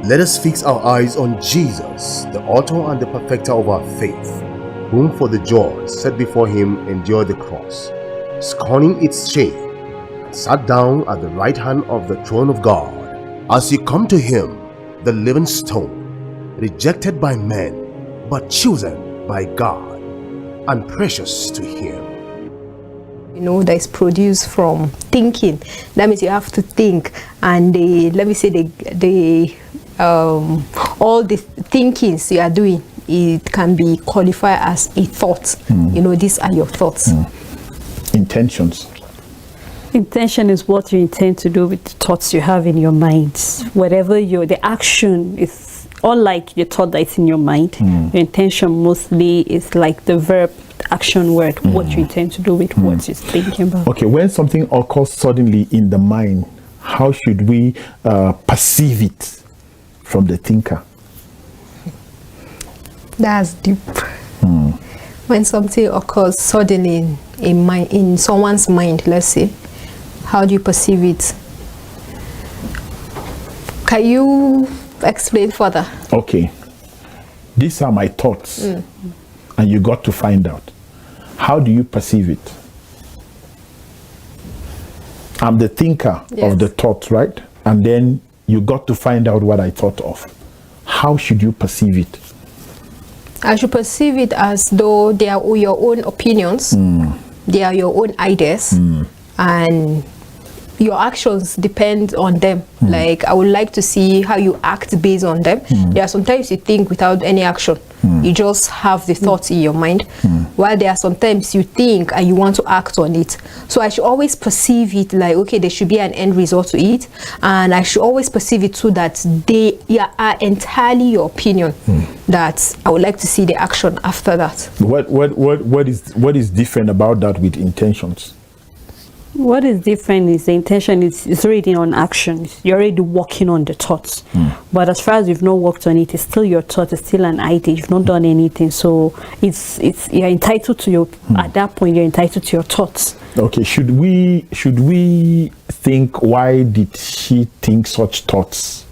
Let us fix our eyes on Jesus, the author and the perfecter of our faith, whom for the joy set before him endured the cross, scorning its shame, and sat down at the right hand of the throne of God. As you come to him, the living stone, rejected by men, but chosen by God, and precious to him. That is produced from thinking. That means you have to think, and all the thinkings you are doing, it can be qualified as a thought. These are your thoughts. Intentions. Intention is what you intend to do with the thoughts you have in your mind. Whatever the action is, unlike the thought that's in your mind, your intention mostly is like the verb, action word, what you intend to do with what you're thinking about. Okay, when something occurs suddenly in the mind, how should we perceive it from the thinker? That's deep. When something occurs suddenly in someone's mind, let's say, how do you perceive it? Can you explain further? Okay, these are my thoughts, and you got to find out. How do you perceive it? I'm the thinker of the thought, right? And then you got to find out what I thought of. How should you perceive it? I should perceive it as though they are your own opinions, they are your own ideas, and your actions depend on them. Like, I would like to see how you act based on them. There are sometimes you think without any action. You just have the thoughts in your mind. While there are sometimes you think and you want to act on it. So I should always perceive it like, okay, there should be an end result to it. And I should always perceive it so that they are entirely your opinion. That I would like to see the action after that. What is different about that with intentions? What is different is the intention is already on action. You're already working on the thoughts. But as far as you've not worked on it, it's still your thought, it's still an idea. You've not done anything. So it's you're entitled to your at that point you're entitled to your thoughts. Okay, should we think, why did she think such thoughts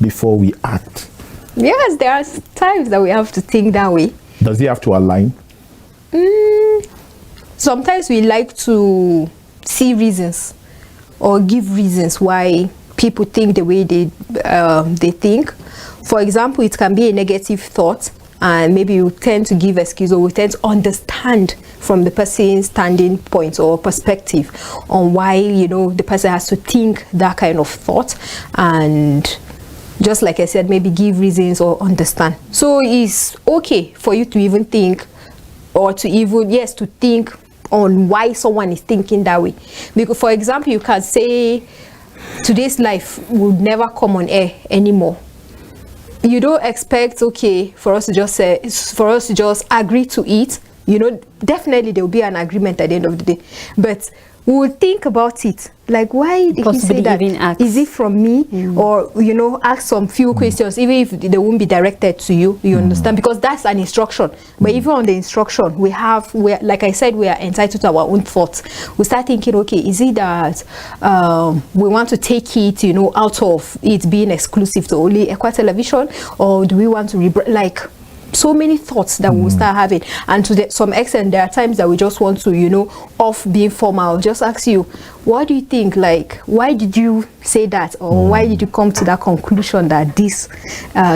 before we act? Yes, there are times that we have to think that way. Does it have to align? Sometimes we like to see reasons or give reasons why people think the way they think. For example, it can be a negative thought, and maybe you tend to give excuse, or we tend to understand from the person's standing point or perspective on why the person has to think that kind of thought, and just like I said, maybe give reasons or understand. So it's okay for you to even think, or to even to think on why someone is thinking that way. Because, for example, you can say today's life would never come on air anymore. You don't expect for us to just agree to it. Definitely there will be an agreement at the end of the day, but we will think about it, like, why did he say that? Is it from me? Or ask some few questions, even if they won't be directed to you. You understand? Because that's an instruction. But even on the instruction, like I said, we are entitled to our own thoughts. We start thinking, okay, is it that we want to take it out of it being exclusive to only Equa Television, or do we want to so many thoughts that we will start having? And to some extent, there are times that we just want to off being formal, just ask you, what do you think? Like, why did you say that? Or why did you come to that conclusion that this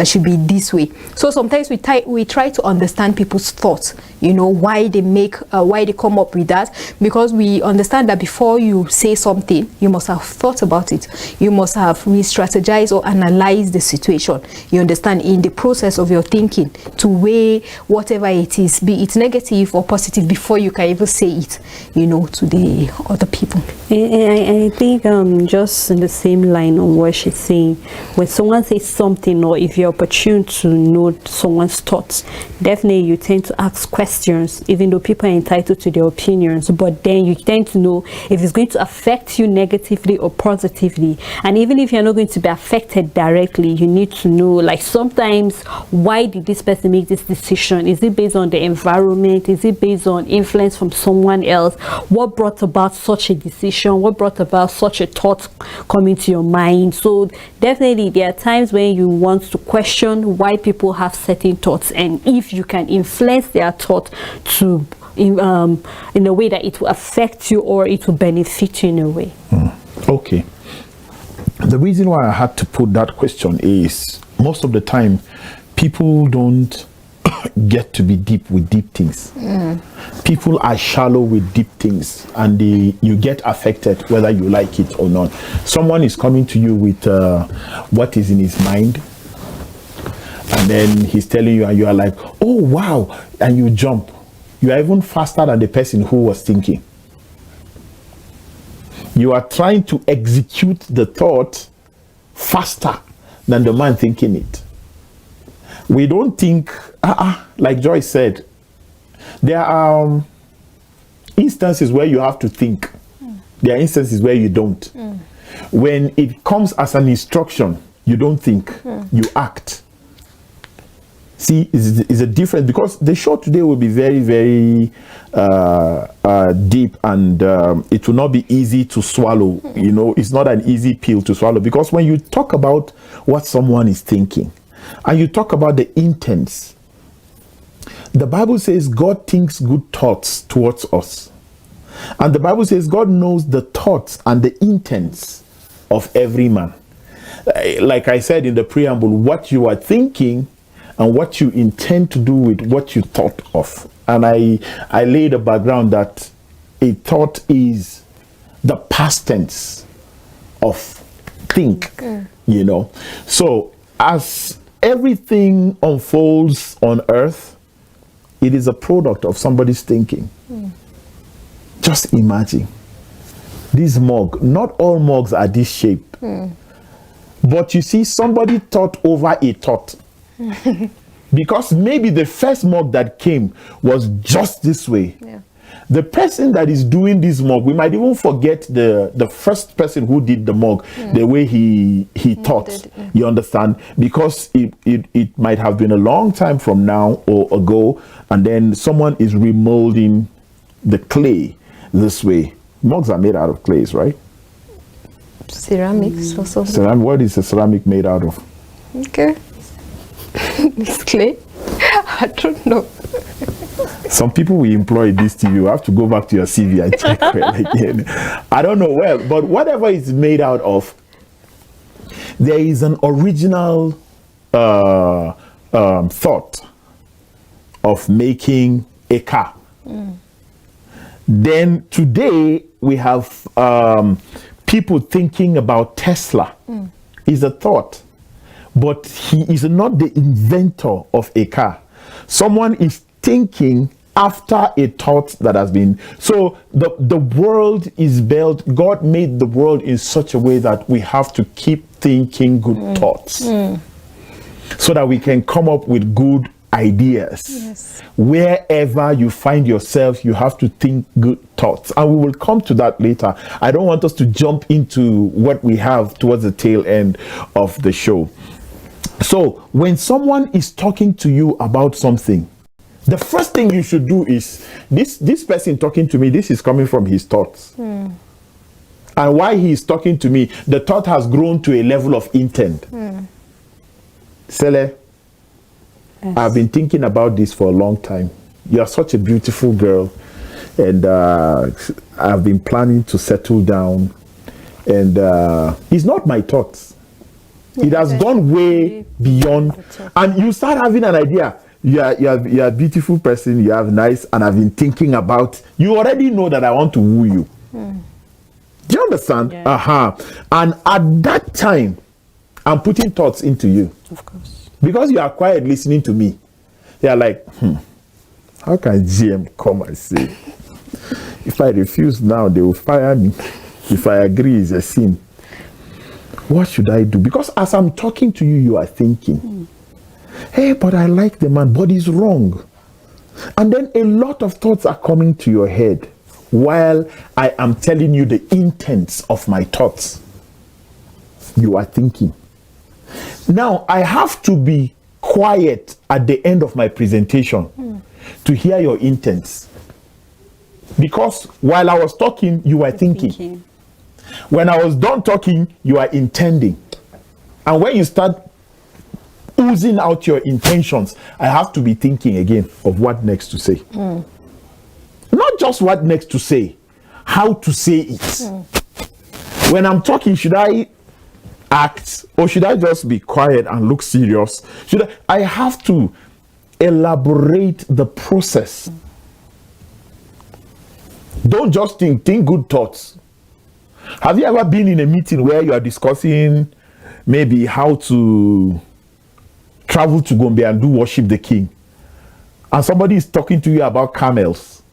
should be this way? So sometimes we try to understand people's thoughts, why they come up with that, because we understand that before you say something, you must have thought about it. You must have re-strategized or analyzed the situation. You understand, in the process of your thinking, to weigh whatever it is, be it negative or positive, before you can even say it, to the other people. I think just in the same line on what she's saying, when someone says something, or if you're opportune to know someone's thoughts, definitely you tend to ask questions, even though people are entitled to their opinions, but then you tend to know if it's going to affect you negatively or positively. And even if you're not going to be affected directly, you need to know, like, sometimes, why did this person make this decision? Is it based on the environment? Is it based on influence from someone else? What brought about such a decision? question, what brought about such a thought coming to your mind. So definitely there are times when you want to question why people have certain thoughts, and if you can influence their thought to in a way that it will affect you or it will benefit you in a way. Okay. The reason why I had to put that question is most of the time people don't get to be deep with deep things. People are shallow with deep things, and you get affected whether you like it or not. Someone is coming to you with what is in his mind, and then he's telling you, and you are like, oh wow, and you jump. You are even faster than the person who was thinking. You are trying to execute the thought faster than the man thinking it. We don't think, like Joyce said, there are instances where you have to think. There are instances where you don't. When it comes as an instruction, you don't think, you act. See, is a difference, because the show today will be very, very deep, and it will not be easy to swallow. You know, it's not an easy pill to swallow, because when you talk about what someone is thinking and you talk about the intents, the Bible says God thinks good thoughts towards us, and the Bible says God knows the thoughts and the intents of every man. Like I said in the preamble, what you are thinking and what you intend to do with what you thought of. And I laid a background that a thought is the past tense of think, you know. So as everything unfolds on earth, it is a product of somebody's thinking. Just imagine this mug. Not all mugs are this shape. But you see, somebody thought over a thought. Because maybe the first mug that came was just this way. The person that is doing this mug, we might even forget the first person who did the mug, the way he thought. You understand? Because it might have been a long time from now or ago, and then someone is remolding the clay this way. Mugs are made out of clays, right? Ceramics or something. Ceramic. What is a ceramic made out of? Okay. It's clay. I don't know. Some people will employ this to you. Have to go back to your CV and check it again. I don't know well, but whatever it's made out of, there is an original thought of making a car. Then today we have people thinking about Tesla. Is a thought. But he is not the inventor of a car. Someone is thinking after a thought that has been. So the world is built. God made the world in such a way that we have to keep thinking good thoughts, so that we can come up with good ideas. Yes. Wherever you find yourself, you have to think good thoughts, and we will come to that later. I don't want us to jump into what we have towards the tail end of the show. So when someone is talking to you about something, the first thing you should do is, this person talking to me, this is coming from his thoughts. And why he is talking to me, the thought has grown to a level of intent. Sele, yes. I've been thinking about this for a long time. You are such a beautiful girl, and I've been planning to settle down, and it's not my thoughts. It has gone way beyond, and you start having an idea. You're a beautiful person, you have nice, and I've been thinking about, you already know that I want to woo you. Do you understand? Yeah. And at that time, I'm putting thoughts into you. Of course. Because you are quiet listening to me. They are like, how can GM come and say, if I refuse now, they will fire me. If I agree, it's a sin. What should I do? Because as I'm talking to you, you are thinking, hey, but I like the man, but he's wrong. And then a lot of thoughts are coming to your head while I am telling you the intents of my thoughts. You are thinking. Now, I have to be quiet at the end of my presentation to hear your intents. Because while I was talking, you were thinking. When I was done talking, you are intending. And when you start oozing out your intentions, I have to be thinking again of what next to say. Not just what next to say, how to say it. When I'm talking, should I act or should I just be quiet and look serious? I have to elaborate the process. Don't just think good thoughts. Have you ever been in a meeting where you are discussing maybe how to travel to Gombe and do worship the king, and somebody is talking to you about camels?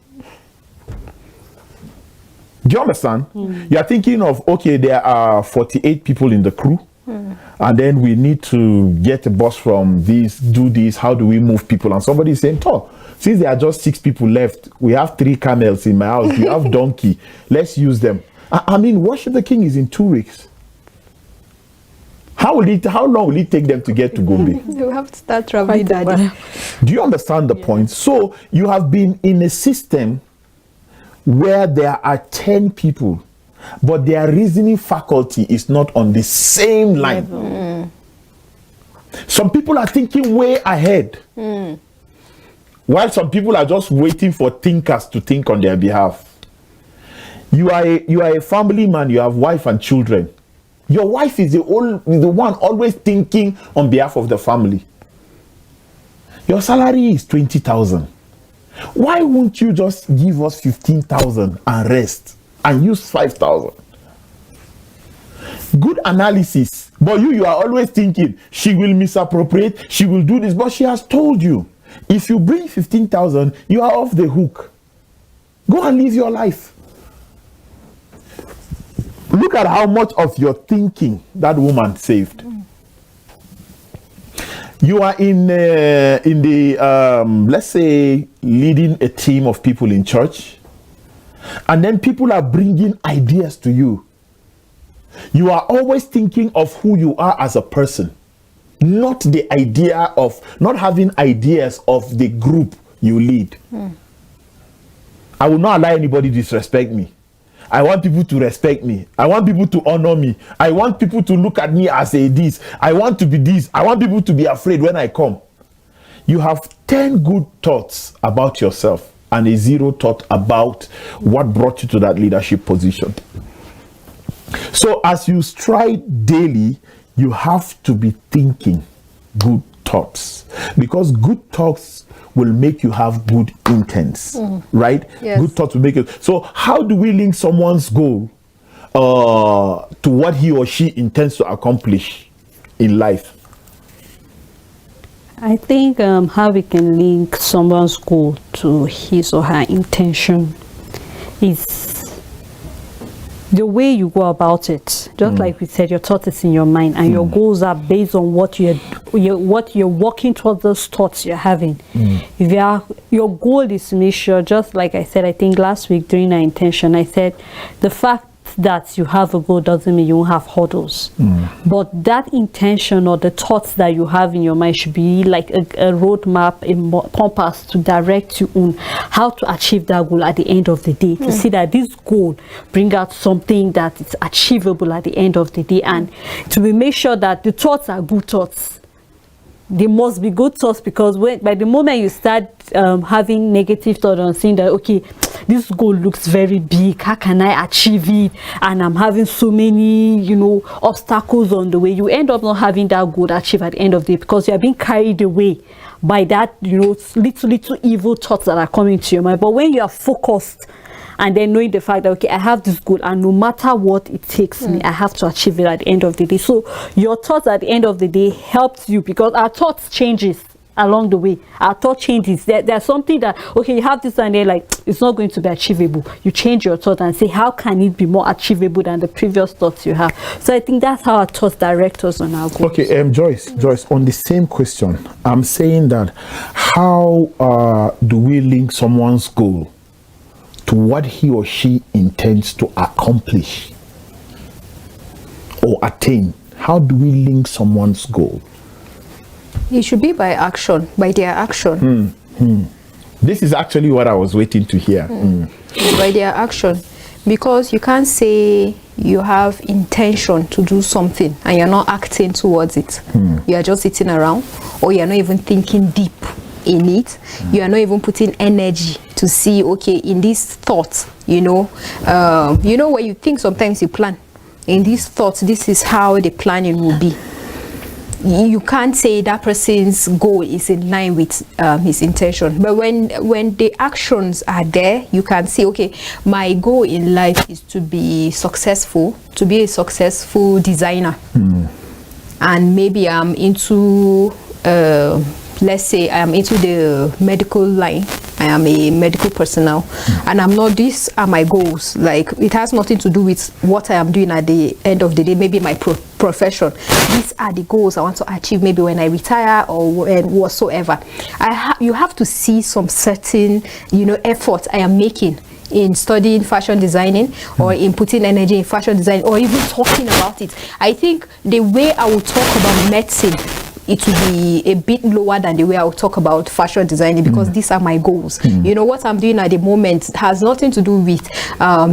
Do you understand? You are thinking of, okay, there are 48 people in the crew, and then we need to get a bus from this, do this, how do we move people? And somebody is saying, oh, since there are just 6 people left, we have 3 camels in my house, we have donkey, let's use them. I mean, worship the king is in 2 weeks. How long will it take them to get to Gombe? You have to start traveling, Daddy. Do you understand the point? So you have been in a system where there are 10 people, but their reasoning faculty is not on the same line. Some people are thinking way ahead, while some people are just waiting for thinkers to think on their behalf. You are a family man, you have wife and children. Your wife is the one always thinking on behalf of the family. Your salary is 20,000. Why won't you just give us 15,000 and rest and use 5,000? Good analysis. But you are always thinking she will misappropriate, she will do this. But she has told you, if you bring 15,000, you are off the hook. Go and live your life. Look at how much of your thinking that woman saved. You are in the let's say leading a team of people in church, and then people are bringing ideas to you. You are always thinking of who you are as a person, not the idea of not having ideas of the group you lead. I will not allow anybody to disrespect me. I want people to respect me. I want people to honor me. I want people to look at me as a this. I want to be this. I want people to be afraid when I come. You have 10 good thoughts about yourself and a 0 thought about what brought you to that leadership position. So as you stride daily, you have to be thinking good thoughts, because good thoughts will make you have good intents, right? Yes. Good thoughts will make it. So how do we link someone's goal to what he or she intends to accomplish in life? I think how we can link someone's goal to his or her intention is the way you go about it. Just like we said, your thought is in your mind, and your goals are based on what you're working towards, those thoughts you're having. If your goal is to make sure, just like I said, I think last week during our intention, I said the fact that you have a goal doesn't mean you won't have hurdles, but that intention or the thoughts that you have in your mind should be like a roadmap, a compass to direct you on how to achieve that goal at the end of the day, to see that this goal bring out something that is achievable at the end of the day, and to make sure that the thoughts are good thoughts. They must be good thoughts, because by the moment you start having negative thoughts and saying that, okay, this goal looks very big, how can I achieve it, and I'm having so many obstacles on the way, you end up not having that goal achieved at the end of the day, because you are being carried away by that little evil thoughts that are coming to your mind. But when you are focused and then knowing the fact that, okay, I have this goal, and no matter what it takes me, I have to achieve it at the end of the day. So your thoughts at the end of the day helps you, because our thoughts changes along the way. Our thought changes. There's something that, okay, you have this and they're like, it's not going to be achievable. You change your thought and say, how can it be more achievable than the previous thoughts you have? So I think that's how our thoughts direct us on our goals. Okay, Joyce, on the same question, I'm saying that how do we link someone's goal to what he or she intends to accomplish or attain? How do we link someone's goal? It should be by action, by their action. This is actually what I was waiting to hear. By their action. Because you can't say you have intention to do something and you're not acting towards it, you are just sitting around, or you're not even thinking deep in it, you are not even putting energy to see, okay, in these thoughts, you know when you think, sometimes you plan in these thoughts, this is how the planning will be. You can't say that person's goal is in line with his intention, but when the actions are there, you can say, okay, my goal in life is to be successful, to be a successful designer, and maybe I'm into let's say I am into the medical line, I am a medical personnel, and I'm not, these are my goals, like it has nothing to do with what I am doing at the end of the day, maybe my profession. These are the goals I want to achieve, maybe when I retire or whatsoever. You have to see some certain, effort I am making in studying fashion designing, or in putting energy in fashion design, or even talking about it. I think the way I will talk about medicine, it will be a bit lower than the way I will talk about fashion designing, because these are my goals. What I'm doing at the moment has nothing to do with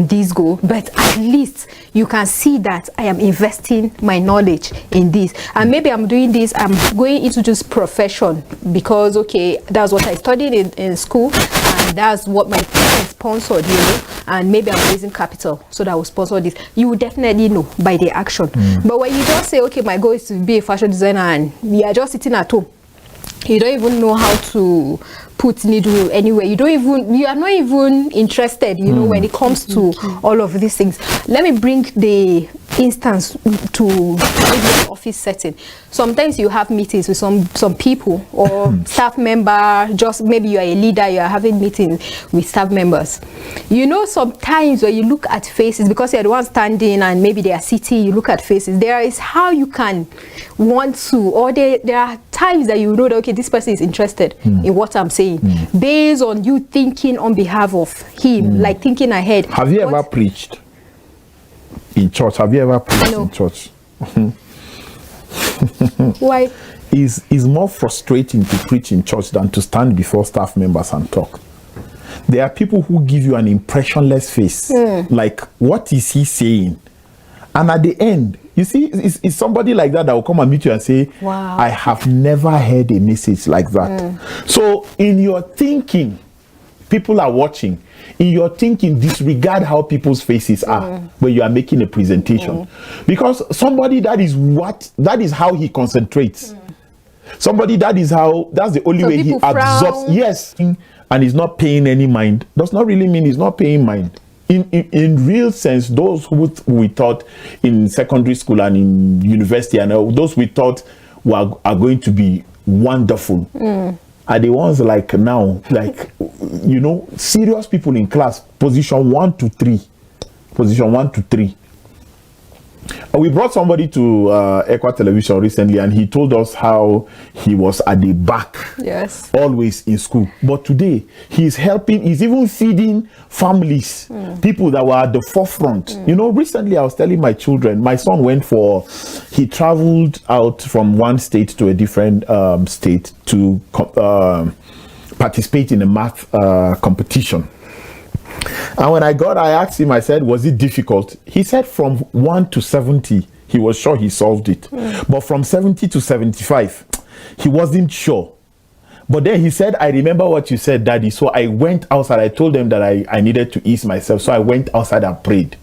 this goal, but at least you can see that I am investing my knowledge in this, and maybe I'm doing this, I'm going into this profession because, okay, that's what I studied in school, and that's what my parents sponsored, and maybe I'm raising capital so that I will sponsor this. You will definitely know by the action. But when you just say, okay, my goal is to be a fashion designer, and we are just sitting at home, you don't even know how to put needle anywhere, you are not even interested, when it comes to all of these things. Let me bring the instance to maybe an office setting. Sometimes you have meetings with some people or staff member, just maybe you are a leader, you are having meetings with staff members. Sometimes when you look at faces, because you're the one standing and maybe they are sitting, you look at faces, there is how you can want to, or there are times that you know that, okay, this person is interested in what I'm saying, based on you thinking on behalf of him, like thinking ahead. Have you ever preached in church? Have you ever preached in church? Why? It's more frustrating to preach in church than to stand before staff members and talk. There are people who give you an impressionless face, like, what is he saying? And at the end, you see, it's somebody like that will come and meet you and say, wow, I have never heard a message like that. So in your thinking, people are watching. In your thinking, disregard how people's faces are when you are making a presentation. Because somebody, that is how he concentrates. Somebody, that's the only way he absorbs. Yes, and he's not paying any mind. Does not really mean he's not paying mind. In real sense, those who we thought in secondary school and in university, and those we thought are going to be wonderful, are the ones like now, like, serious people in class, position 1 to 3. We brought somebody to Equa Television recently, and he told us how he was at the back, always in school. But today, he's even feeding families, people that were at the forefront. Recently I was telling my children, my son he traveled out from one state to a different state to participate in a math competition. And when I asked him, I said, was it difficult? He said from 1 to 70, he was sure he solved it. But from 70 to 75, he wasn't sure. But then he said, I remember what you said, Daddy. So I went outside. I told them that I needed to ease myself. So I went outside and prayed.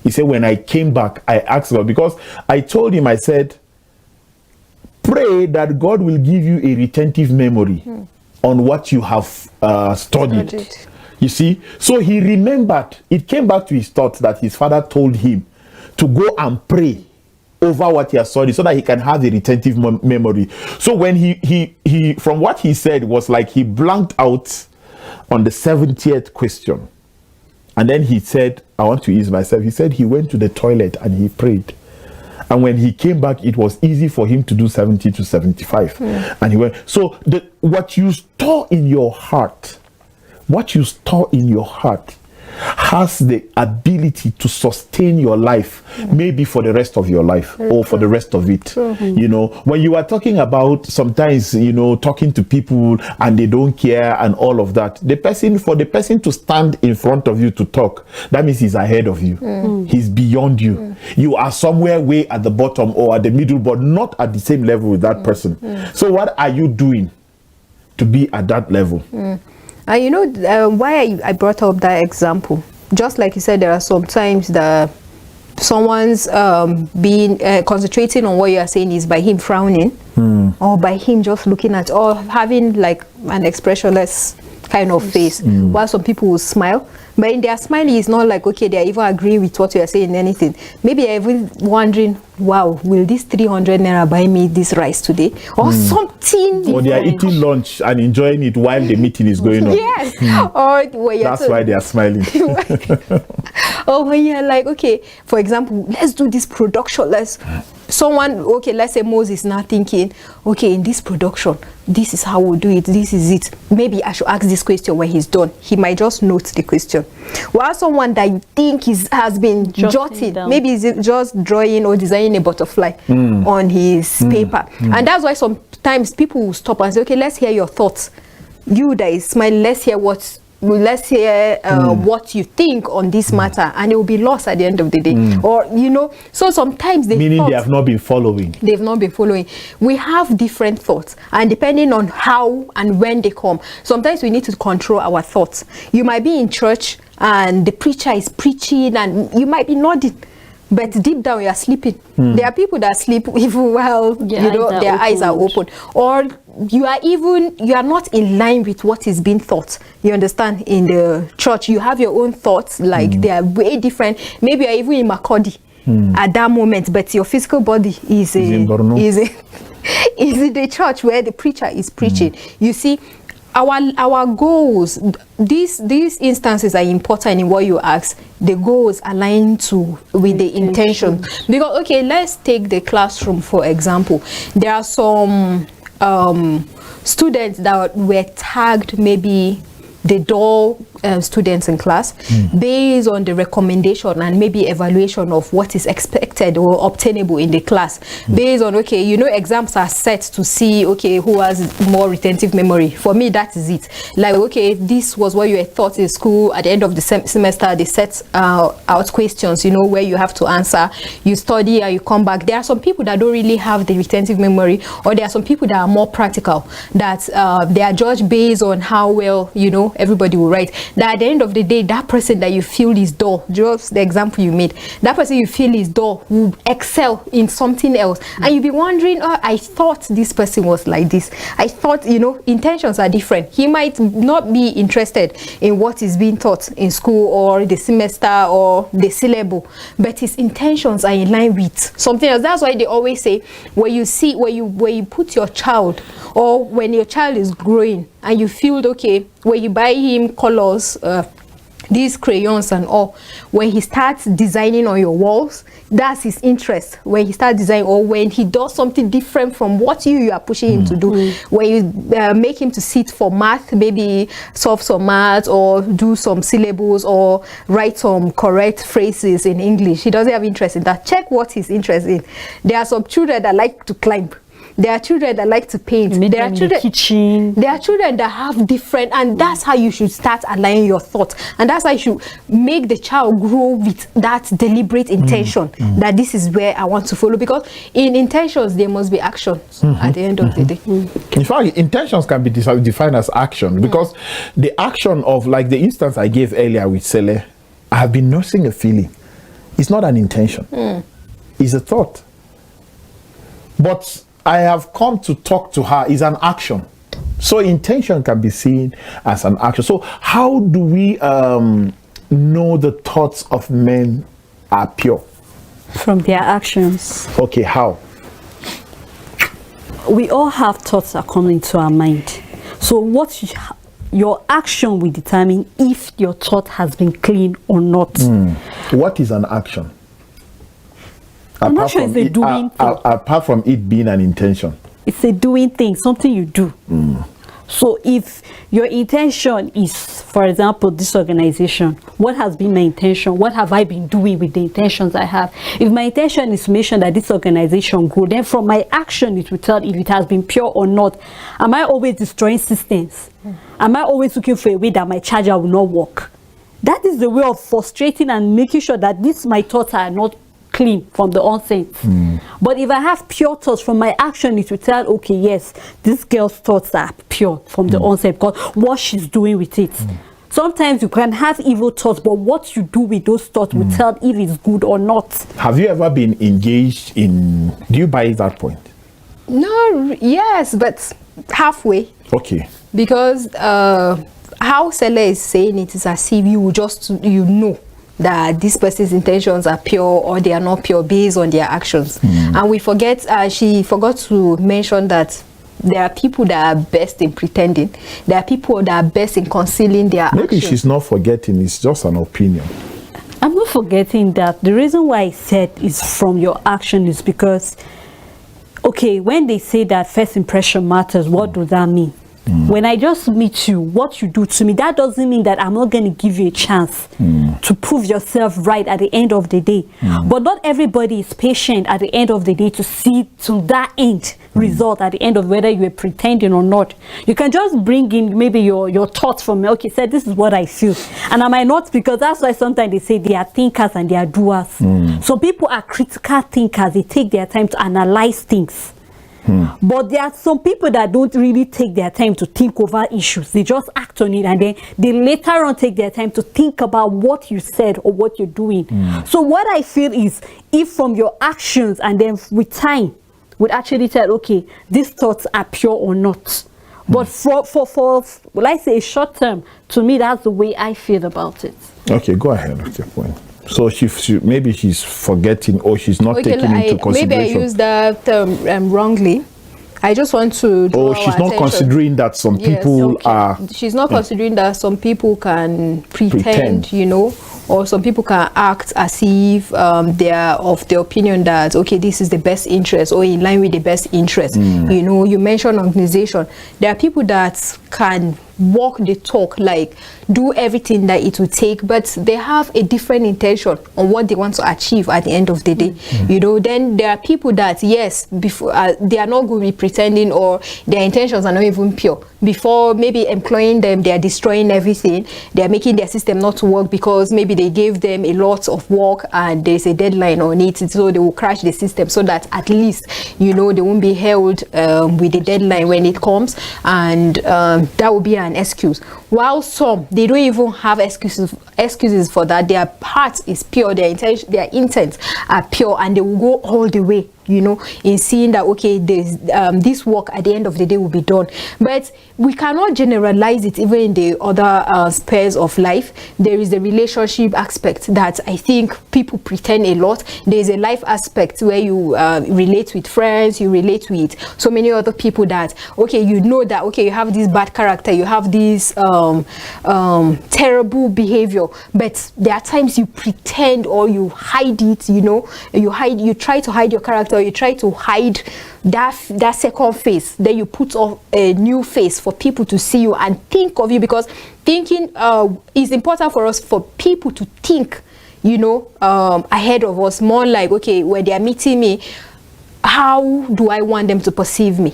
He said, when I came back, I asked God, because I told him, I said, pray that God will give you a retentive memory on what you have studied. You see, so he remembered. It came back to his thoughts that his father told him to go and pray over what he has studied so that he can have a retentive memory. So when he from what he said was like he blanked out on the 70th question. And then he said, I want to ease myself. He said he went to the toilet and he prayed. And when he came back, it was easy for him to do 70 to 75. And he went. So what you store in your heart, has the ability to sustain your life, maybe for the rest of your life or for the rest of it. You know, when you are talking about sometimes, you know, talking to people and they don't care and all of that, for the person to stand in front of you to talk, that means he's ahead of you. He's beyond you. You are somewhere way at the bottom or at the middle, but not at the same level with that person. So what are you doing to be at that level? And you know why I brought up that example? Just like you said, there are some times that someone's being concentrating on what you are saying is by him frowning or by him just looking at, or having like an expressionless kind of face, while some people will smile. But in their smiling, it's not like, okay, they're even agreeing with what you are saying, anything. Maybe they're even wondering, wow, will this 300 naira buy me this rice today? Or something. Or they are eating lunch and enjoying it while the meeting is going on. Yes. Or where you're That's why they are smiling. Or when you're like, okay, for example, let's do this production. Let's say Moses now thinking, okay, in this production, this is how we'll do it, this is it. Maybe I should ask this question when he's done. He might just note the question. While someone that you think has been jotting, maybe he's just drawing or designing a butterfly on his paper. And that's why sometimes people will stop and say, okay, let's hear your thoughts. You that is smiling, let's hear what you think on this matter, and it will be lost at the end of the day. Or, you know, so sometimes they have not been following. They've not been following. We have different thoughts, and depending on how and when they come, sometimes we need to control our thoughts. You might be in church and the preacher is preaching and you might be nodding, but deep down you are sleeping. There are people that sleep even while their eyes are open. Or you are not in line with what is being taught. You understand? In the church, you have your own thoughts, like they are way different. Maybe you're even in Makodi at that moment, but your physical body is in the church where the preacher is preaching. You see, our goals, these instances are important in what you ask. The goals align with the intention. Because, okay, let's take the classroom for example. There are some students that were tagged, maybe the dull students in class, based on the recommendation and maybe evaluation of what is expected or obtainable in the class, based on, okay, you know, exams are set to see, okay, who has more retentive memory. For me, that is it. Like, okay, this was what you had taught in school. At the end of the semester, they set out questions, you know, where you have to answer. You study and you come back. There are some people that don't really have the retentive memory, or there are some people that are more practical, that they are judged based on how well, you know, everybody will write. That at the end of the day, that person that you feel is dull, just the example you made, that person you feel is dull will excel in something else. And you'll be wondering, oh, I thought this person was like this. I thought, you know, intentions are different. He might not be interested in what is being taught in school or the semester or the syllable, but his intentions are in line with something else. That's why they always say, where you put your child, or when your child is growing and you feel, okay, where you buy him colors, these crayons and all, when he starts designing on your walls, that's his interest. When he starts designing, or when he does something different from what you are pushing him to do, when you make him to sit for math, maybe solve some math or do some syllables or write some correct phrases in English, he doesn't have interest in that. Check what he's interested in. There are some children that like to climb. There are children that like to paint. There are children that have different, and that's how you should start aligning your thoughts. And that's how you should make the child grow with that deliberate intention that this is where I want to follow. Because in intentions, there must be actions at the end of the day. In fact, intentions can be defined as action, because the action of, like the instance I gave earlier with Sele, I have been nursing a feeling. It's not an intention. It's a thought. But I have come to talk to her is an action. So intention can be seen as an action. So how do we know the thoughts of men are pure? From their actions. Okay, how? We all have thoughts that come into our mind. So your action will determine if your thought has been clean or not. What is an action? I'm not sure it's a doing thing. Apart from it being an intention. It's a doing thing, something you do. So if your intention is, for example, this organization, what has been my intention? What have I been doing with the intentions I have? If my intention is to make sure that this organization grow, then from my action it will tell if it has been pure or not. Am I always destroying systems? Am I always looking for a way that my charger will not work? That is the way of frustrating and making sure that my thoughts are not clean from the onset. But if I have pure thoughts, from my action it will tell, okay, yes, this girl's thoughts are pure from the onset, because what she's doing with it. Sometimes you can have evil thoughts, but what you do with those thoughts will tell if it's good or not. Have you ever been engaged in, do you buy that point? No, yes, but halfway. Okay. Because how Sele is saying it is as if you just, you know that this person's intentions are pure or they are not pure based on their actions. And we forget, she forgot to mention that there are people that are best in pretending. There are people that are best in concealing their actions. Maybe she's not forgetting, it's just an opinion. I'm not forgetting that. The reason why I said is from your action is because, okay, when they say that first impression matters, what does that mean? When I just meet you, what you do to me, that doesn't mean that I'm not going to give you a chance to prove yourself right at the end of the day. But not everybody is patient at the end of the day to see to that end result at the end of whether you are pretending or not. You can just bring in maybe your thoughts from me. Okay, said this is what I feel, and I might not, because that's why sometimes they say they are thinkers and they are doers. So people are critical thinkers. They take their time to analyze things. But there are some people that don't really take their time to think over issues. They just act on it, and then they later on take their time to think about what you said or what you're doing. So what I feel is, if from your actions and then with time would actually tell, okay, these thoughts are pure or not. But for well, I say short term, to me that's the way I feel about it. Okay, go ahead with your point. So she maybe she's forgetting, or she's not taking into consideration. Maybe I used that term wrongly. I just want to draw she's not attention. Considering that some people are. She's not considering that some people can pretend, you know, or some people can act as if they are of the opinion that, okay, this is the best interest or in line with the best interest. You know, you mentioned organization. There are people that can walk the talk, like do everything that it would take, but they have a different intention on what they want to achieve at the end of the day. You know, then there are people that, yes, before they are not going to be pretending, or their intentions are not even pure. Before maybe employing them, they are destroying everything. They are making their system not to work because maybe they gave them a lot of work and there's a deadline on it, so they will crash the system so that at least, you know, they won't be held with the deadline when it comes, and that will be an excuse. While some, they don't even have excuses for that. Their heart is pure, their intention, their intents are pure, and they will go all the way, you know, in seeing that, okay, there's this work at the end of the day will be done. But we cannot generalize it even in the other spheres of life. There is the relationship aspect that I think people pretend a lot. There's a life aspect where you relate with friends, you relate with so many other people that, okay, you know that, okay, you have this bad character, you have this terrible behavior, but there are times you pretend or you hide it, you know, you try to hide your character, or you try to hide that second face, then you put on a new face for people to see you and think of you, because thinking is important for us, for people to think, you know, ahead of us, more like, okay, when they are meeting me, how do I want them to perceive me?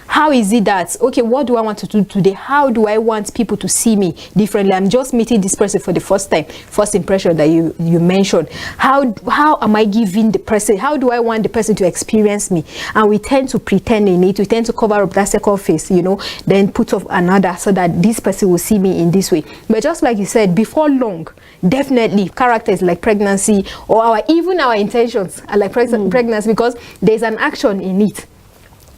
How is it that, okay, what do I want to do today? How do I want people to see me differently? I'm just meeting this person for the first time, first impression that you mentioned. How am I giving the person, how do I want the person to experience me? And we tend to pretend in it, we tend to cover up that second face, you know, then put off another so that this person will see me in this way. But just like you said, before long, definitely character is like pregnancy, or even our intentions are like pregnancy, because there's an action in it.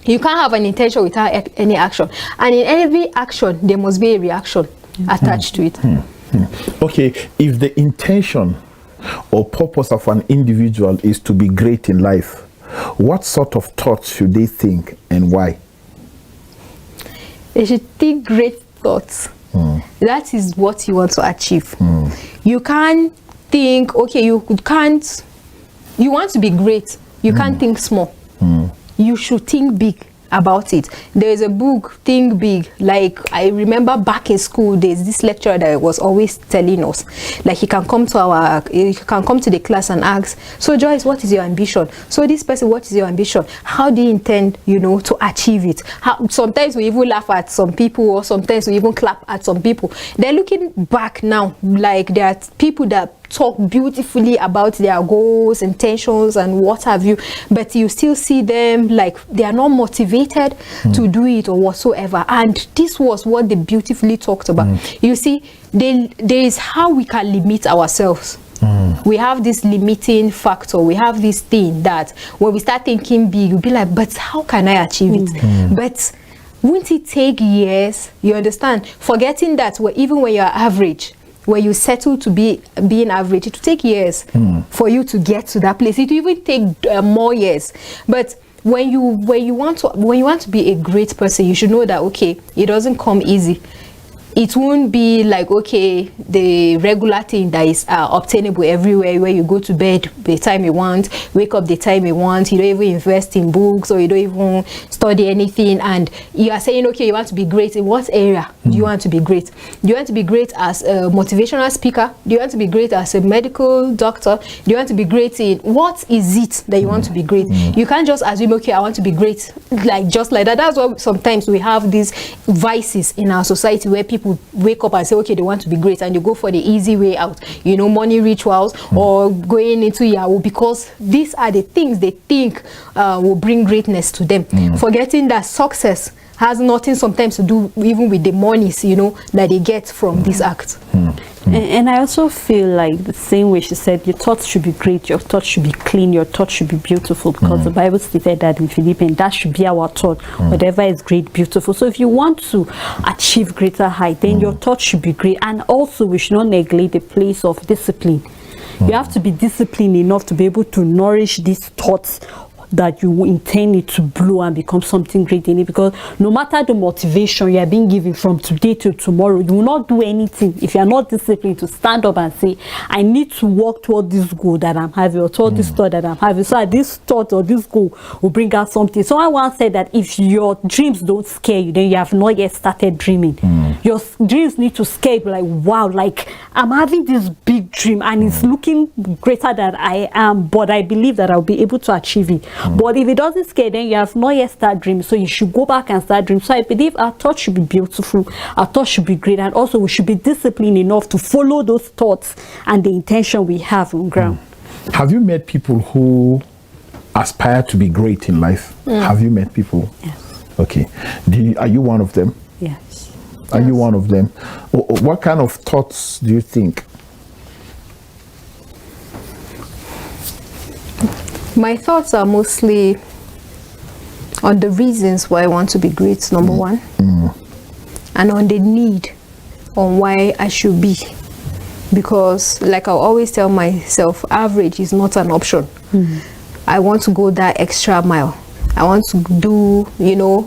You can't have an intention without any action, and in every action there must be a reaction attached to it. Okay, if the intention or purpose of an individual is to be great in life, what sort of thoughts should they think and why? They should think great thoughts. That is what you want to achieve. You can't think, okay, you want to be great, you can't think small. You should think big. about it. There is a book, Think Big. Like, I remember back in school, there's this lecturer that was always telling us, like, he can come to the class and ask, so Joyce, what is your ambition? So this person, what is your ambition? How do you intend, to achieve it? Sometimes we even laugh at some people, or sometimes we even clap at some people. They're looking back now, like, there are people that talk beautifully about their goals, intentions, and what have you, but you still see them like they are not motivated to do it or whatsoever. And this was what they beautifully talked about. You see, there is how we can limit ourselves. We have this limiting factor. We have this thing that when we start thinking big, you'll be like, but how can I achieve it? But won't it take years? You understand? Forgetting that even when you're average, where you settle to being average, it will take years for you to get to that place. It will even take more years. But when you want to be a great person, you should know that, okay, it doesn't come easy. It won't be like, okay, the regular thing that is obtainable everywhere, where you go to bed the time you want, wake up the time you want, you don't even invest in books, or you don't even study anything, and you are saying, okay, you want to be great. In what area do you want to be great? Do you want to be great as a motivational speaker? Do you want to be great as a medical doctor? Do you want to be great in what is it that you want to be great? You can't just assume, okay, I want to be great, like just like that. That's why sometimes we have these vices in our society where people wake up and say, okay, they want to be great, and they go for the easy way out, money rituals, or going into Yahoo, because these are the things they think will bring greatness to them, forgetting that success has nothing sometimes to do even with the monies, that they get from this act. And I also feel like the same way she said, your thoughts should be great, your thoughts should be clean, your thoughts should be beautiful, because the Bible stated that in Philippians, that should be our thought, whatever is great, beautiful. So if you want to achieve greater height, then your thoughts should be great. And also we should not neglect the place of discipline. You have to be disciplined enough to be able to nourish these thoughts that you intend it to blow and become something great in it, because no matter the motivation you are being given from today to tomorrow, you will not do anything if you are not disciplined to stand up and say, I need to work toward this goal that I'm having, or toward this thought that I'm having, so that this thought or this goal will bring out something. Someone once said that if your dreams don't scare you, then you have not yet started dreaming. Your dreams need to scare you, like, wow, like, I'm having this big dream and it's looking greater than I am, but I believe that I'll be able to achieve it. But if it doesn't scare, then you have not yet started dreaming. So you should go back and start dreaming. So I believe our thoughts should be beautiful, our thoughts should be great, and also we should be disciplined enough to follow those thoughts and the intention we have on ground. Have you met people who aspire to be great in life? Have you met people? Yes. Okay. Are you one of them? Yes. Are you one of them? What kind of thoughts do you think? My thoughts are mostly on the reasons why I want to be great, number one, and on the need, on why I should be. Because, like I always tell myself, average is not an option. I want to go that extra mile. I want to do,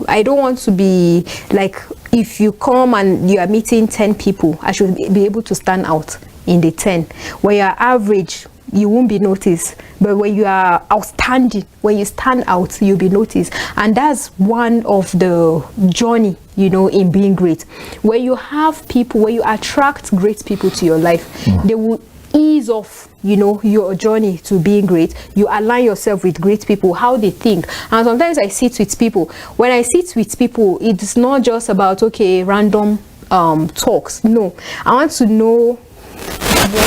I don't want to be like, if you come and you are meeting 10 people, I should be able to stand out in the 10. When you're average, you won't be noticed, but when you are outstanding, when you stand out, you'll be noticed. And that's one of the journey, in being great. When you have people, when you attract great people to your life, they will ease off, your journey to being great. You align yourself with great people, how they think. And sometimes I sit with people. When I sit with people, it's not just about, okay, random talks. No, I want to know what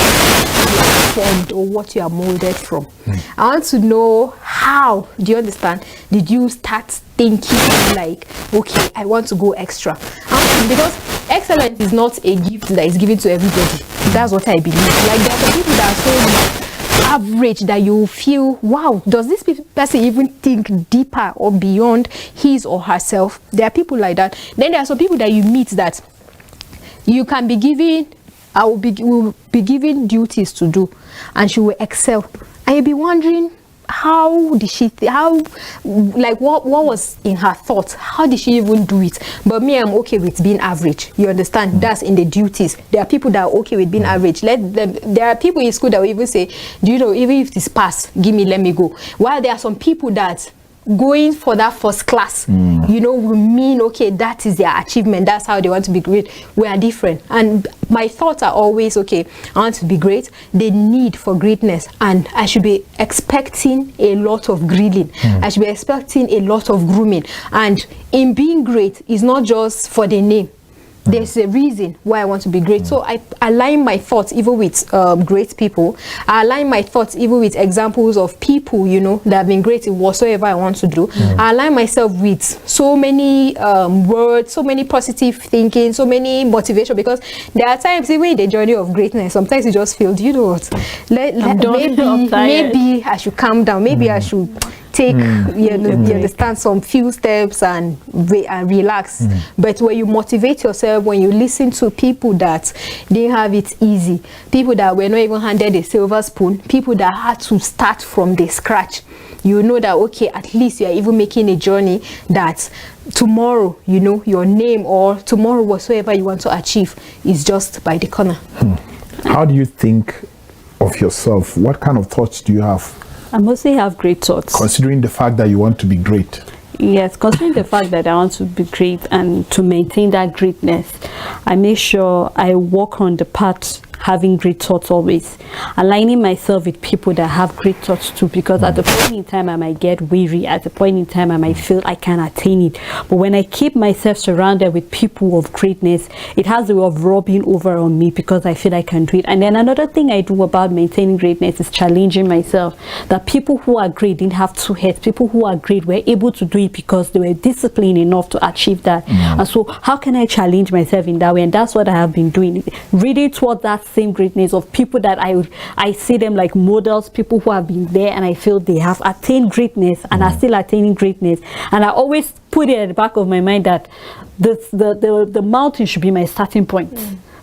formed or what you are molded from. I want to know how, do you understand, did you start thinking like, okay, I want to go extra? Because excellence is not a gift that is given to everybody. That's what I believe. Like, there are some people that are so average that you feel, wow, does this person even think deeper or beyond his or herself? There are people like that. Then there are some people that you meet that you can be given, will be given duties to do, and she will excel, and you'll be wondering, how did she what was in her thoughts? How did she even do it? But me, I'm okay with being average. You understand? That's in the duties. There are people that are okay with being average. There are people in school that will even say, do you know, even if this pass, let me go. While there are some people that going for that first class, you know, will mean, okay, that is their achievement. That's how they want to be great. We are different. And my thoughts are always, okay, I want to be great. The need for greatness. And I should be expecting a lot of grilling. I should be expecting a lot of grooming. And in being great is not just for the name. There's a reason why I want to be great. So I align my thoughts even with great people. I align my thoughts even with examples of people, you know, that have been great in whatsoever I want to do. I align myself with so many words, so many positive thinking, so many motivation, because there are times even in the journey of greatness, sometimes you just feel, do you know what? Maybe I should calm down. Maybe I should take you understand, some few steps and relax. But when you motivate yourself, when you listen to people that didn't have it easy, people that were not even handed a silver spoon, people that had to start from the scratch, you know that, okay, at least you are even making a journey that tomorrow, you know, your name or tomorrow whatsoever you want to achieve is just by the corner. How do you think of yourself? What kind of thoughts do you have? I mostly have great thoughts. Considering the fact that you want to be great. Yes, considering the fact that I want to be great and to maintain that greatness, I make sure I walk on the path having great thoughts always, aligning myself with people that have great thoughts too, because at the point in time I might get weary, at the point in time I might feel I can attain it, but when I keep myself surrounded with people of greatness, it has a way of rubbing over on me because I feel I can do it. And then another thing I do about maintaining greatness is challenging myself, that people who are great didn't have two heads. People who are great were able to do it because they were disciplined enough to achieve that. And so how can I challenge myself in that way? And that's what I have been doing, reading toward that same greatness of people that I see them like models, people who have been there, and I feel they have attained greatness and are still attaining greatness. And I always put it at the back of my mind that the mountain should be my starting point.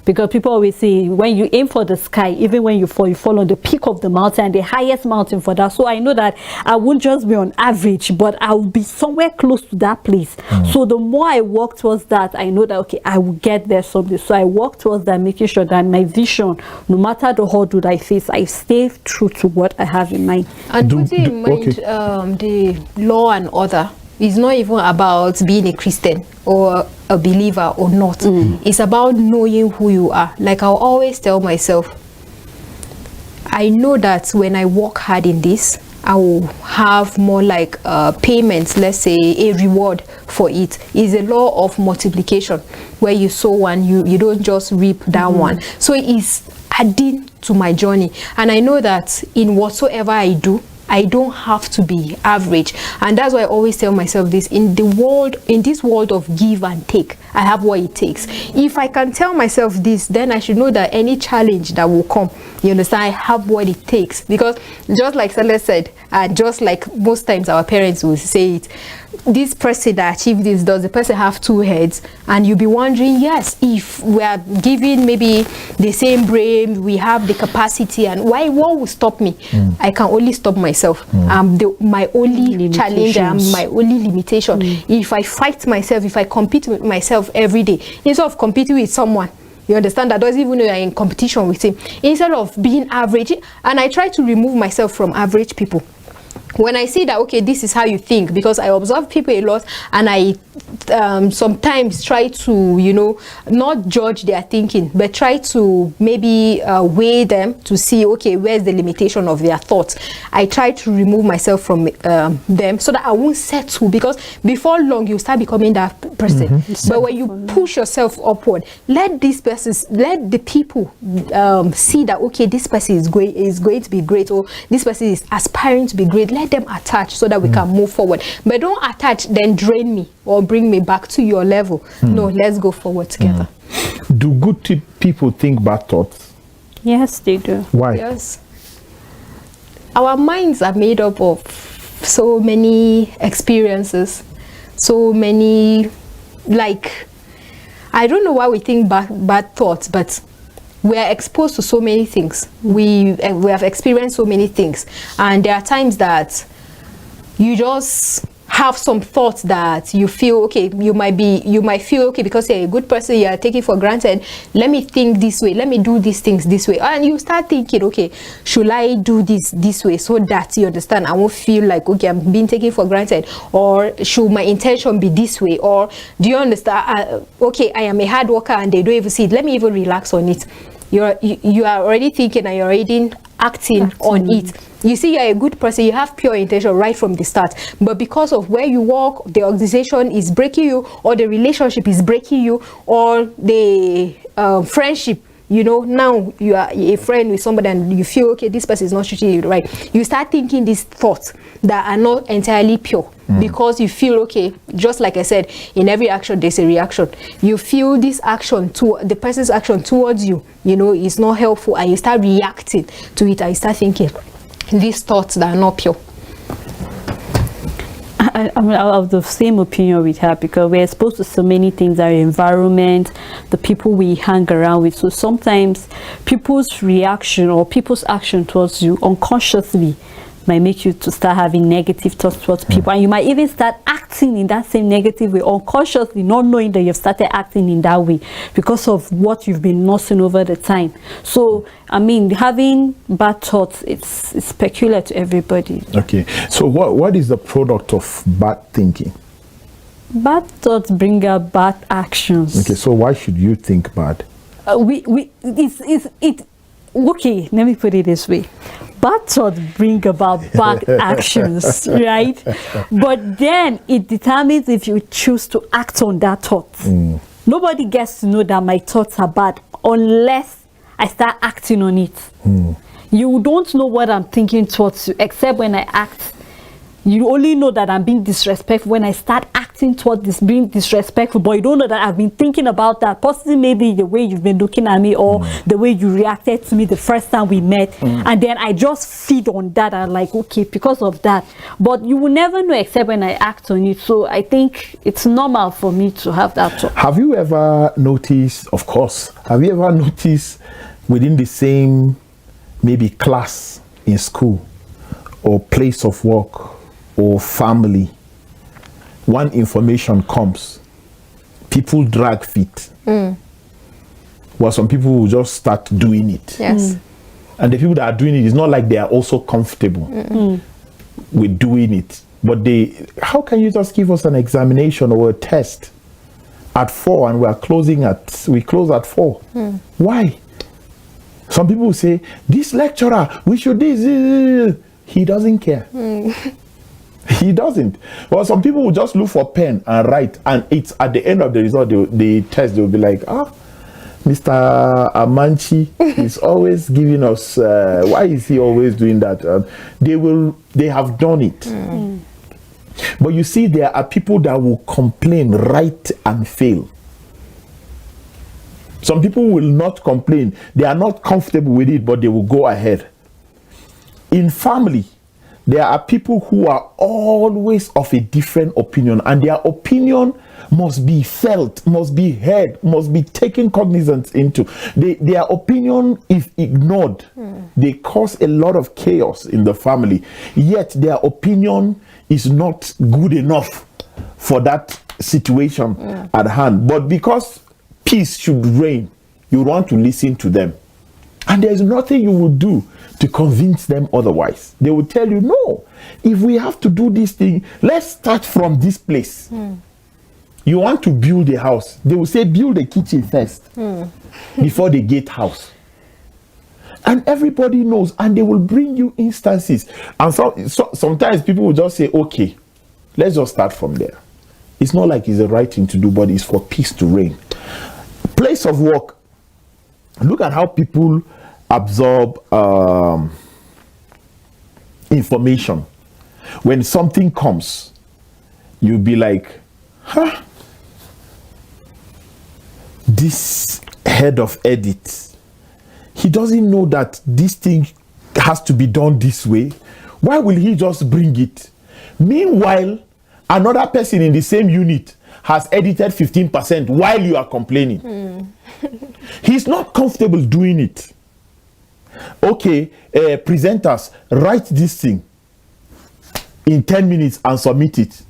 Because people always say when you aim for the sky, even when you fall on the peak of the mountain, the highest mountain for that. So I know that I won't just be on average, but I will be somewhere close to that place. So the more I walk towards that, I know that, okay, I will get there someday. So I walk towards that, making sure that my vision, no matter the hurdle I face, I stay true to what I have in mind. And putting in mind the law and order is not even about being a Christian or a believer or not. It's about knowing who you are. Like I'll always tell myself, I know that when I work hard in this, I will have more like payments, let's say a reward for it. It's a law of multiplication, where you sow one, you don't just reap that one. So it's adding to my journey. And I know that in whatsoever I do, I don't have to be average. And that's why I always tell myself this: in this world of give and take, I have what it takes. If I can tell myself this, then I should know that any challenge that will come, you understand, I have what it takes. Because just like Celeste said, and just like most times our parents will say it, this person that achieved this, does the person have two heads? And you'll be wondering, yes, if we are given maybe the same brain, we have the capacity, and what will stop me? I can only stop myself. My only challenge, my only limitation. If I fight myself, if I compete with myself every day, instead of competing with someone, you understand, that doesn't even know you're in competition with him, instead of being average, and I try to remove myself from average people. When I see that, okay, this is how you think, because I observe people a lot, and I sometimes try to, you know, not judge their thinking, but try to maybe weigh them to see, okay, where's the limitation of their thoughts. I try to remove myself from them so that I won't settle, because before long you start becoming that person. But when you push yourself upward, let the people see that, okay, this person is going to be great, or this person is aspiring to be great. Let them attach so that we can move forward. But don't attach then drain me or bring me back to your level. No, let's go forward together. Do good people think bad thoughts? Yes, they do. Why? Yes. Our minds are made up of so many experiences, so many, like, I don't know why we think bad thoughts, but we are exposed to so many things. We have experienced so many things, and there are times that you just have some thoughts that you feel okay, you might feel okay because you're a good person, you are taking for granted. Let me think this way, let me do these things this way, and you start thinking, okay, should I do this way so that, you understand, I won't feel like, okay, I'm being taken for granted, or should my intention be this way, or do you understand, okay, I am a hard worker and they don't even see it, let me even relax on it. You are already thinking and you're already acting on it. You see, you're a good person, you have pure intention right from the start, but because of where you work, the organization is breaking you, or the relationship is breaking you, or the friendship, you know, now you are a friend with somebody and you feel, okay, this person is not treating you right, you start thinking these thoughts that are not entirely pure, because you feel, okay, just like I said, in every action there's a reaction. You feel this action to the person's action towards you, you know, is not helpful, and you start reacting to it, and you start thinking these thoughts that are not pure. I'm of the same opinion with her, because we're exposed to so many things, our environment, the people we hang around with. So sometimes people's reaction or people's action towards you unconsciously might make you to start having negative thoughts towards people, and you might even start acting in that same negative way unconsciously, not knowing that you've started acting in that way because of what you've been nursing over the time. So I mean, having bad thoughts, it's peculiar to everybody. Okay, so what is the product of bad thinking? Bad thoughts bring up bad actions. Okay, so why should you think bad? Okay, let me put it this way. Bad thoughts bring about bad actions, right? But then it determines if you choose to act on that thought. Nobody gets to know that my thoughts are bad unless I start acting on it. You don't know what I'm thinking towards you except when I act. You only know that I'm being disrespectful when I start acting toward this being disrespectful, but you don't know that I've been thinking about that, possibly maybe the way you've been looking at me, or the way you reacted to me the first time we met, and then I just feed on that and like, okay, because of that. But you will never know except when I act on it. So I think it's normal for me to have that thought. Have you ever noticed, of course, within the same maybe class in school or place of work or family, one information comes, people drag feet. Well, some people will just start doing it. Yes. And the people that are doing it, it's not like they are also comfortable with doing it. But how can you just give us an examination or a test at 4 and we close at 4? Why? Some people will say, this lecturer, we should this. He doesn't care. He doesn't. Well, some people will just look for pen and write, and it's at the end of the result, the test, they'll be like, Mr. Amanchi is always giving us, why is he always doing that? They have done it. But you see, there are people that will complain, write and fail. Some people will not complain. They are not comfortable with it, but they will go ahead. In family, there are people who are always of a different opinion, and their opinion must be felt, must be heard, must be taken cognizance into. Their opinion is ignored. They cause a lot of chaos in the family, yet their opinion is not good enough for that situation at hand. But because peace should reign, you want to listen to them. And there's nothing you will do to convince them otherwise. They will tell you, no, if we have to do this thing, let's start from this place. You want to build a house, they will say, build a kitchen first before the gatehouse. And everybody knows, and they will bring you instances. And sometimes people will just say, okay, let's just start from there. It's not like it's the right thing to do, but it's for peace to reign. Place of work. Look at how people absorb information. When something comes, you'll be like, this head of edit, he doesn't know that this thing has to be done this way. Why will he just bring it? Meanwhile, another person in the same unit has edited 15% while you are complaining. He's not comfortable doing it. Okay, presenters, write this thing in 10 minutes and submit it.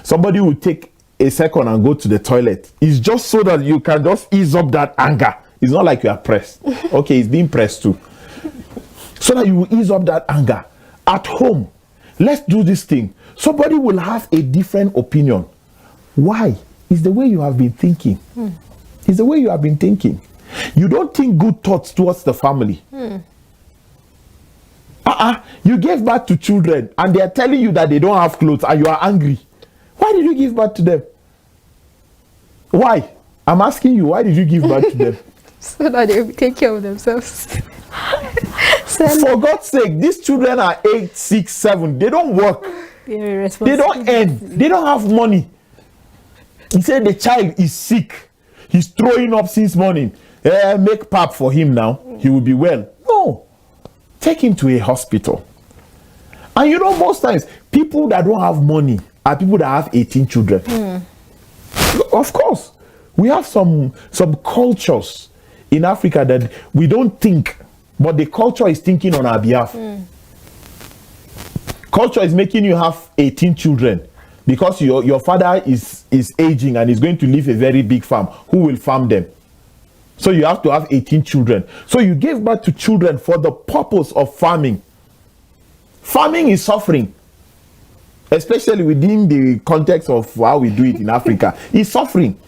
Somebody will take a second and go to the toilet. It's just so that you can just ease up that anger. It's not like you are pressed. Okay, it's being pressed too. So that you will ease up that anger. At home, let's do this thing. Somebody will have a different opinion. Why? It's the way you have been thinking. It's the way you have been thinking. You don't think good thoughts towards the family. You gave birth to children and they are telling you that they don't have clothes and you are angry. Why did you give birth to them? Why? I'm asking you, why did you give birth to them? So that they will take care of themselves. For God's sake, these children are 8, 6, 7. They don't work. They don't earn. They don't have money. He said the child is sick. He's throwing up since morning. Make pap for him now. He will be well. No. Take him to a hospital. And you know, most times, people that don't have money are people that have 18 children. Of course. We have some cultures in Africa that we don't think, but the culture is thinking on our behalf. Culture is making you have 18 children because your father is aging and is going to leave a very big farm. Who will farm them? So you have to have 18 children. So you gave birth to children for the purpose of farming. Farming is suffering, especially within the context of how we do it in Africa. It's suffering.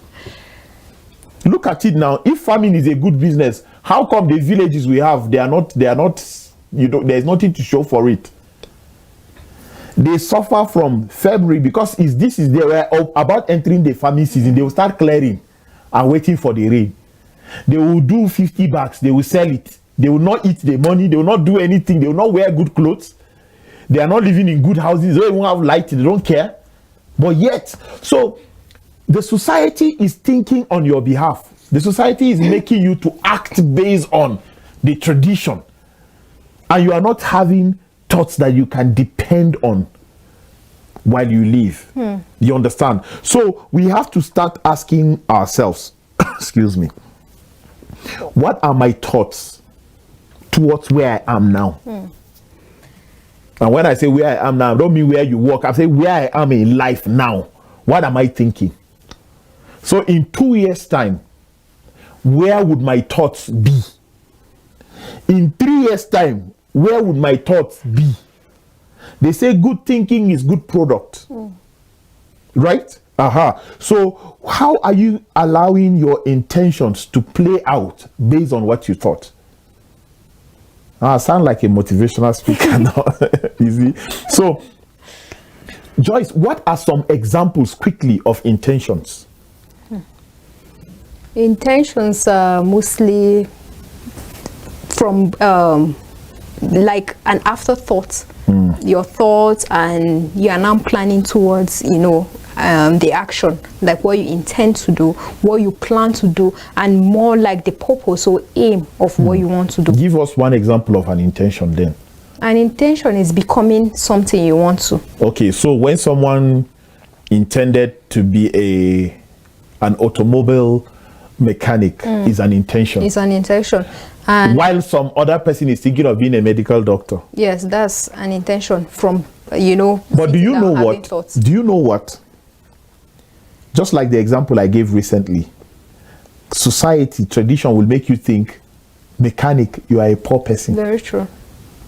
Look at it now. If farming is a good business, how come the villages we have, they are not, there's nothing to show for it. They suffer from February because they were about entering the farming season. They will start clearing and waiting for the rain. They will do 50 bags. They will sell it. They will not eat the money. They will not do anything. They will not wear good clothes. They are not living in good houses. They don't even have light. They don't care. But yet, so the society is thinking on your behalf. The society is making you to act based on the tradition. And you are not having thoughts that you can depend on while you live. You understand? So we have to start asking ourselves, excuse me, what are my thoughts towards where I am now? And when I say where I am now, I don't mean where you work. I say where I am in life now. What am I thinking? So in 2 years' time, where would my thoughts be? In 3 years' time, where would my thoughts be? They say good thinking is good product. Right? So how are you allowing your intentions to play out based on what you thought? I sound like a motivational speaker now. You see? So, Joyce, what are some examples quickly of intentions? Intentions are mostly from like an afterthought. Your thoughts, and you are now planning towards, the action, like what you intend to do, what you plan to do, and more like the purpose or aim of what you want to do. Give us one example of an intention then. An intention is becoming something you want to. Okay, so when someone intended to be an automobile mechanic, is an intention. It's an intention. And while some other person is thinking of being a medical doctor. Yes, that's an intention from, But do you know what? Thoughts. Do you know what? Just like the example I gave recently, society, tradition will make you think, mechanic, you are a poor person. Very true.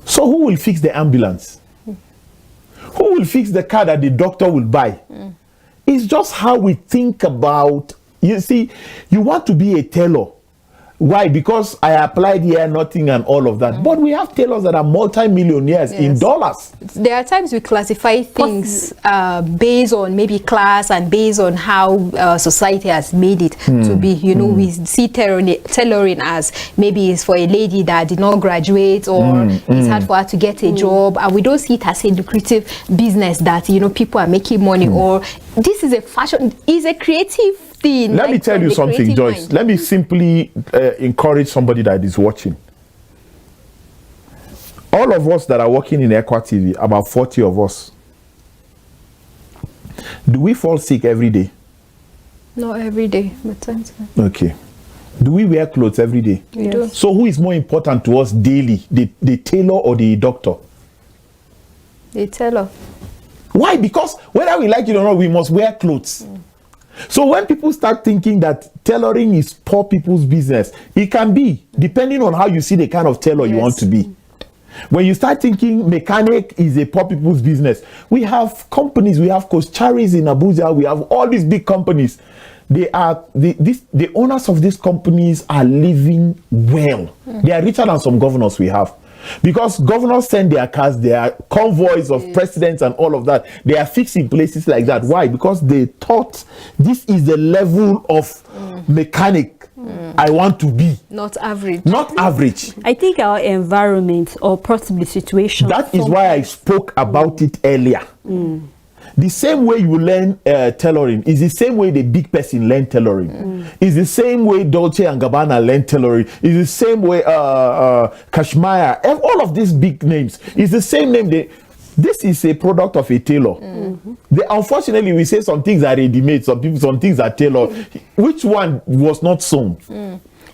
So who will fix the ambulance? Who will fix the car that the doctor will buy? It's just how we think about, you see, you want to be a tailor. Why? Because I applied here, nothing and all of that. But we have tailors that are multi-millionaires in dollars. There are times we classify things based on maybe class and based on how society has made it to be. We see tailoring as maybe it's for a lady that did not graduate, or it's hard for her to get a job. And we don't see it as a lucrative business that, people are making money, or this is a fashion, is a creative thing. Let me tell you something, Joyce. Mind. Let me simply encourage somebody that is watching. All of us that are working in Equa TV, about 40 of us, do we fall sick every day? Not every day, but sometimes. Okay. Do we wear clothes every day? We do. So who is more important to us daily, the tailor or the doctor? The tailor. Why? Because whether we like it or not, we must wear clothes. So when people start thinking that tailoring is poor people's business, it can be, depending on how you see the kind of tailor you want to be. When you start thinking mechanic is a poor people's business, we have companies, we have Kocharis in Abuja, we have all these big companies. They are the owners of these companies are living well. They are richer than some governors we have. Because governors send their cars, their convoys of presidents and all of that. They are fixed in places like that. Why? Because they thought this is the level of mechanic I want to be. Not average. Not average. I think our environment or possibly situation. That is why I spoke about it earlier. The same way you learn tailoring is the same way the big person learn tailoring. Is the same way Dolce and Gabbana learn tailoring. Is the same way Kashmir. All of these big names is the same name. This is a product of a tailor. Unfortunately, we say some things are ready-made, some things are tailored. Which one was not sewn?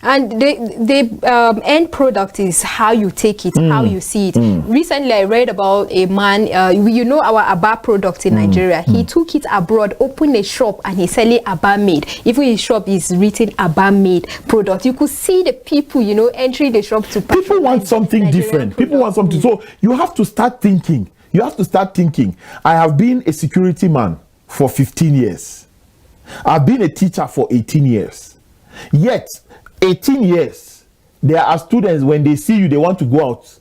And the end product is how you take it, how you see it. Recently, I read about a man, you know our Aba product in Nigeria. He took it abroad, opened a shop, and he's selling Aba made. Even his shop is written Aba made product. You could see the people, you know, entering the shop to purchase. People want something Nigerian different. product. People want something. So you have to start thinking. You have to start thinking. I have been a security man for 15 years. I've been a teacher for 18 years. Yet, 18 years, there are students, when they see you, they want to go out.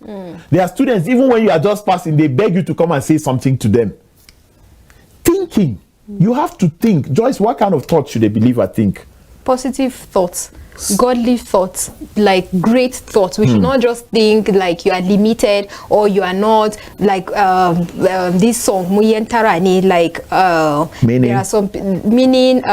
There are students, even when you are just passing, they beg you to come and say something to them. Thinking. You have to think. Joyce, what kind of thoughts should a believer think? Positive thoughts, godly thoughts, like great thoughts. We should not just think like you are limited or you are not like this song Muyentarani, like Meaning? there are some meaning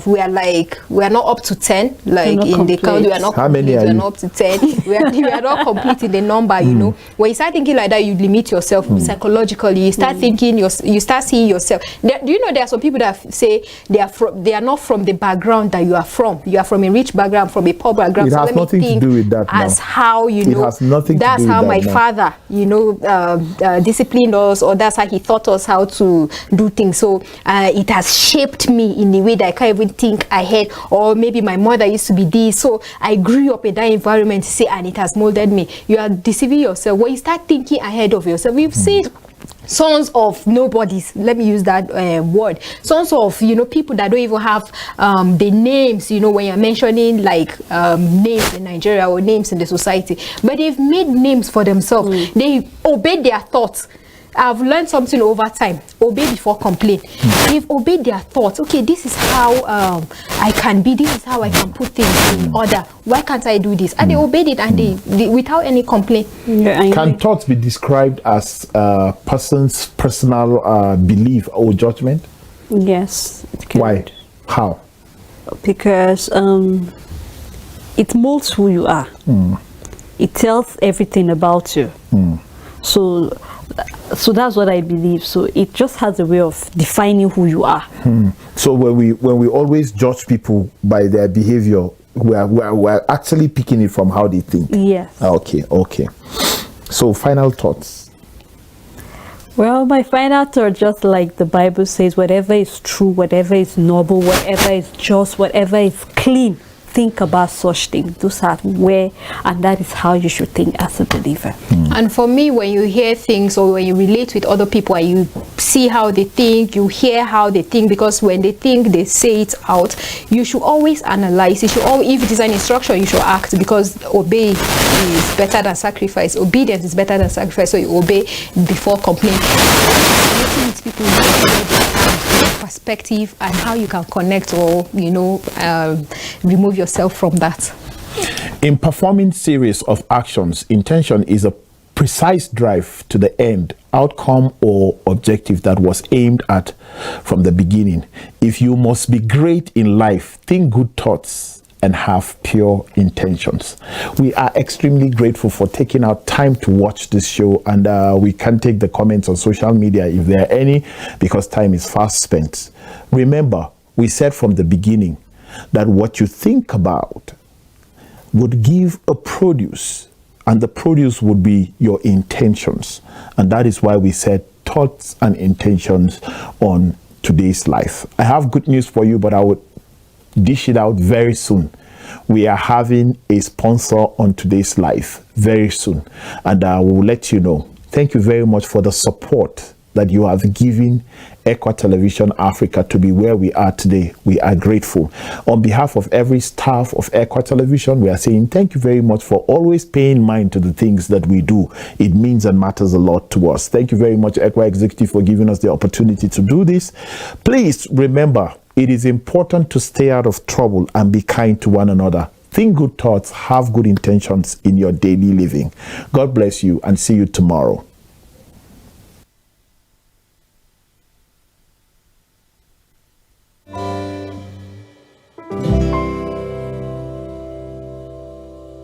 we are not up to 10, like in complete. the count we are not How many complete, are we are you? not up to 10. we are not complete in the number, you know. When you start thinking like that, you limit yourself psychologically. You start thinking you start seeing yourself. Do you know there are some people that say they are not from the background that you are from. You are from a rich background, from a poor background. It has let me nothing to think do with that as now. how, you It know, has nothing to that's do with how that my now. father, you know, disciplined us, or that's how he taught us how to do things. So it has shaped me in a way that I can't even think ahead. Or maybe my mother used to be this, so I grew up in that environment, say, and it has molded me. You are deceiving yourself. When you start thinking ahead of yourself, we've seen sons of nobodies, let me use that word, sons of, you know, people that don't even have the names, you know, when you're mentioning like names in Nigeria or names in the society, but they've made names for themselves. They obeyed their thoughts. I've learned something over time. Obey before complain. They've obeyed their thoughts. Okay, this is how I can be. This is how I can put things in order. Why can't I do this? And they obeyed it, and they without any complaint. Can thoughts be described as a person's personal belief or judgment? Yes. It can. Why? How? Because it molds who you are. It tells everything about you. So that's what I believe. So it just has a way of defining who you are. So when we always judge people by their behavior, we're actually picking it from how they think. Yes. Okay. So final thoughts. Well, my final thought, just like the Bible says, whatever is true, whatever is noble, whatever is just, whatever is clean, think about such things. Those are where, and that is how you should think as a believer. And for me, when you hear things or when you relate with other people and you see how they think, you hear how they think, because when they think, they say it out, you should always analyze. You should always, if it is an instruction, you should act, because obey is better than sacrifice. Obedience is better than sacrifice, so you obey before complaining. Relating with people, perspective and how you can connect or, you know, remove yourself from that. In performing series of actions, intention is a precise drive to the end, outcome or objective that was aimed at from the beginning. If you must be great in life, think good thoughts and have pure intentions. We are extremely grateful for taking our time to watch this show, and we can take the comments on social media if there are any, because time is fast spent. Remember, we said from the beginning that what you think about would give a produce, and the produce would be your intentions. And that is why we said thoughts and intentions on today's life. I have good news for you, but I would dish it out very soon. We are having a sponsor on today's life very soon, and I will let you know. Thank you very much for the support that you have given Equa Television Africa to be where we are today. We are grateful. On behalf of every staff of Equa Television, we are saying thank you very much for always paying mind to the things that we do. It means and matters a lot to us. Thank you very much, Equa Executive, for giving us the opportunity to do this. Please remember, it is important to stay out of trouble and be kind to one another. Think good thoughts, have good intentions in your daily living. God bless you and see you tomorrow.